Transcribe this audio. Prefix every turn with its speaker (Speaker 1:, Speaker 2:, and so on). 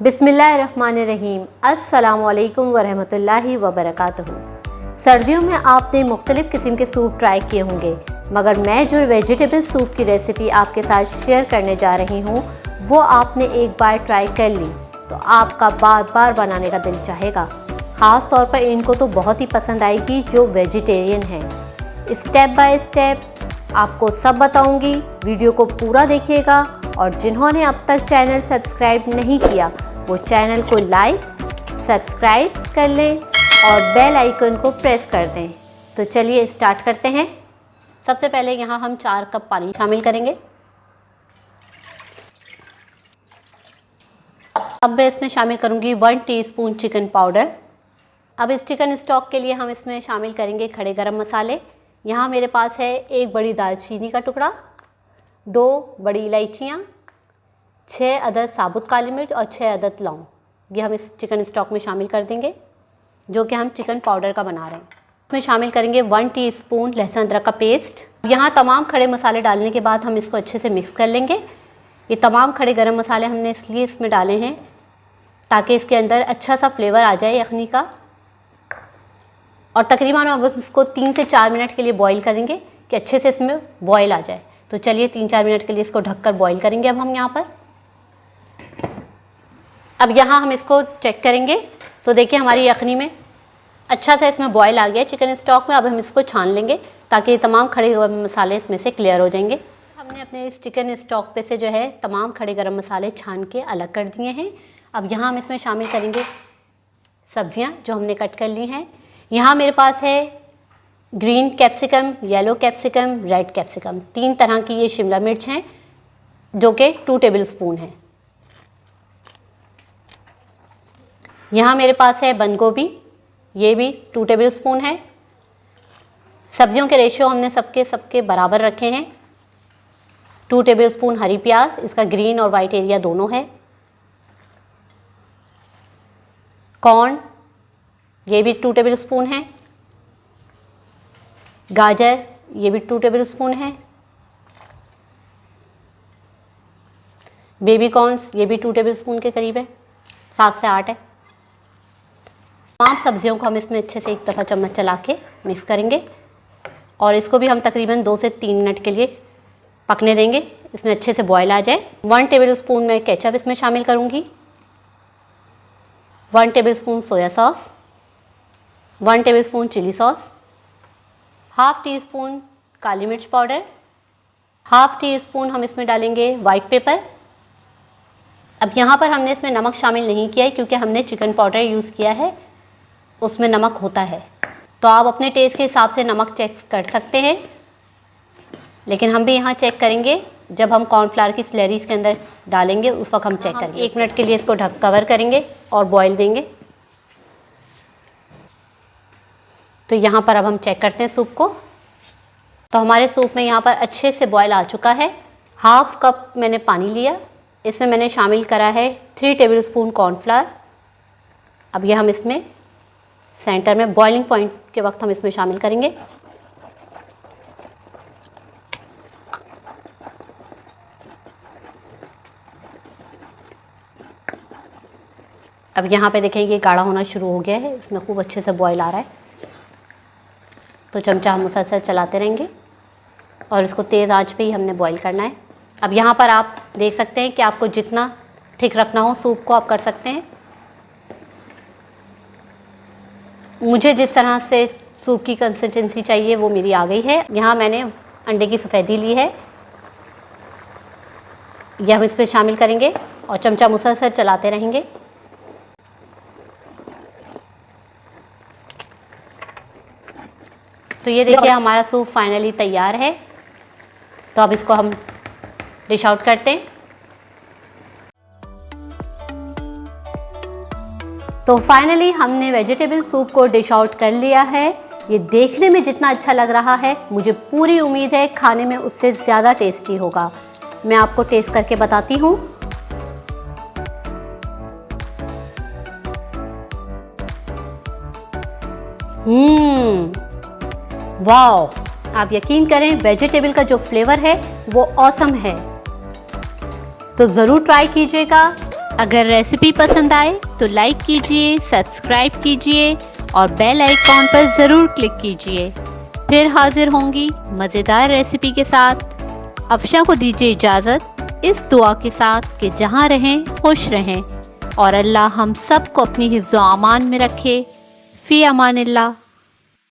Speaker 1: बिस्मिल्लाहिर्रहमानिर्रहीम। अस्सलामुअलैकुम वरहमतुल्लाहि वबरकातुहू। सर्दियों में आपने मुख्तलिफ़ किस्म के सूप ट्राई किए होंगे, मगर मैं जो वेजिटेबल सूप की रेसिपी आपके साथ शेयर करने जा रही हूँ वो आपने एक बार ट्राई कर ली तो आपका बार बार बनाने का दिल चाहेगा। ख़ास तौर पर इनको तो बहुत ही पसंद आएगी जो वेजिटेरियन हैं। स्टेप बाय स्टेप आपको सब बताऊंगी, वीडियो को पूरा देखिएगा और जिन्होंने अब तक चैनल सब्सक्राइब नहीं किया वो चैनल को लाइक सब्सक्राइब कर लें और बेल आइकन को प्रेस कर दें। तो चलिए स्टार्ट करते हैं। सबसे पहले यहाँ हम 4 कप पानी शामिल करेंगे। अब मैं इसमें शामिल करूँगी 1 टीस्पून चिकन पाउडर। अब इस चिकन स्टॉक के लिए हम इसमें शामिल करेंगे खड़े गरम मसाले। यहाँ मेरे पास है 1 बड़ी दालचीनी का टुकड़ा, 2 बड़ी इलायचियाँ, 6 अदद साबुत काली मिर्च और 6 अदद लौंग। ये हम इस चिकन स्टॉक में शामिल कर देंगे जो कि हम चिकन पाउडर का बना रहे हैं। इसमें शामिल करेंगे 1 टीस्पून लहसुन अदरक का पेस्ट। यहाँ तमाम खड़े मसाले डालने के बाद हम इसको अच्छे से मिक्स कर लेंगे। ये तमाम खड़े गरम मसाले हमने इसलिए इसमें डाले हैं ताकि इसके अंदर अच्छा सा फ्लेवर आ जाए यखनी का। और तकरीबन अब इसको 3 से 4 मिनट के लिए बॉईल करेंगे कि अच्छे से इसमें बॉईल आ जाए। तो चलिए 3-4 मिनट के लिए इसको ढककर बॉईल करेंगे। अब हम यहाँ पर अब यहाँ हम इसको चेक करेंगे तो देखिए हमारी यखनी में अच्छा सा इसमें बॉईल आ गया चिकन स्टॉक में। अब हम इसको छान लेंगे ताकि तमाम खड़े मसाले इसमें से क्लियर हो जाएंगे। हमने अपने इस चिकन स्टॉक पे से जो है तमाम खड़े गरम मसाले छान के अलग कर दिए हैं। अब यहाँ हम इसमें शामिल करेंगे सब्जियाँ जो हमने कट कर ली हैं। यहाँ मेरे पास है green capsicum, yellow capsicum, red capsicum, 3 तरह की ये शिमला मिर्च हैं जो कि 2 टेबल स्पून हैं। यहाँ मेरे पास है बंद गोभी, ये भी 2 टेबल स्पून है। सब्जियों के रेशियो हमने सबके बराबर रखे हैं। 2 टेबल स्पून हरी प्याज, इसका ग्रीन और वाइट एरिया दोनों है। कॉर्न, ये भी 2 टेबल स्पून है। गाजर, ये भी 2 टेबल स्पून है। बेबी कॉर्न्स, ये भी 2 टेबल स्पून के करीब है, 7 से 8 है। तमाम सब्जियों को हम इसमें अच्छे से एक दफ़ा चम्मच चला के मिक्स करेंगे और इसको भी हम तकरीबन 2 से 3 मिनट के लिए पकने देंगे, इसमें अच्छे से बॉयल आ जाए। 1 टेबल स्पून मैं केचप इसमें शामिल करूँगी, 1 tablespoon soya sauce, 1 tablespoon chilli sauce, half teaspoon काली मिर्च पाउडर, हाफ़ टी स्पून हम इसमें डालेंगे वाइट पेपर। अब यहाँ पर हमने इसमें नमक शामिल नहीं किया है क्योंकि हमने चिकन पाउडर यूज़ किया है, उसमें नमक होता है। तो आप अपने टेस्ट के हिसाब से नमक चेक कर सकते हैं, लेकिन हम भी यहाँ चेक करेंगे जब हम कॉर्नफ्लावर की स्लरी इसके अंदर डालेंगे उस वक्त हम चेक करेंगे। 1 मिनट के लिए इसको कवर करेंगे और बॉईल देंगे। तो यहाँ पर अब हम चेक करते हैं सूप को। तो हमारे सूप में यहाँ पर अच्छे से बॉयल आ चुका है। हाफ़ कप मैंने पानी लिया, इसमें मैंने शामिल करा है 3 टेबल स्पून कॉर्नफ्लावर। अब ये हम इसमें सेंटर में बॉइलिंग पॉइंट के वक्त हम इसमें शामिल करेंगे। अब यहाँ पे देखें ये गाढ़ा होना शुरू हो गया है, इसमें खूब अच्छे से बॉईल आ रहा है। तो चमचा हम मुसलसल चलाते रहेंगे और इसको तेज़ आंच पे ही हमने बॉईल करना है। अब यहाँ पर आप देख सकते हैं कि आपको जितना थिक रखना हो सूप को आप कर सकते हैं। मुझे जिस तरह से सूप की कंसिस्टेंसी चाहिए वो मेरी आ गई है। यहाँ मैंने अंडे की सफ़ेदी ली है, यह हम इसमें शामिल करेंगे और चमचा मुसलसल चलाते रहेंगे। तो ये देखिए हमारा सूप फाइनली तैयार है। तो अब इसको हम डिश आउट करते हैं। तो फाइनली हमने वेजिटेबल सूप को डिश आउट कर लिया है। ये देखने में जितना अच्छा लग रहा है मुझे पूरी उम्मीद है खाने में उससे ज़्यादा टेस्टी होगा। मैं आपको टेस्ट करके बताती हूँ। वाओ, आप यकीन करें वेजिटेबल का जो फ्लेवर है वो ऑसम है। तो ज़रूर ट्राई कीजिएगा अगर रेसिपी पसंद आए तो लाइक कीजिए, सब्सक्राइब कीजिए और बेल आइकॉन पर ज़रूर क्लिक कीजिए। फिर हाजिर होंगी मज़ेदार रेसिपी के साथ। अफशा को दीजिए इजाज़त इस दुआ के साथ कि जहाँ रहें खुश रहें और अल्लाह हम सब को अपनी हिफ्ज़-ओ-अमान में रखे। फ़ी अमानिल्लाह।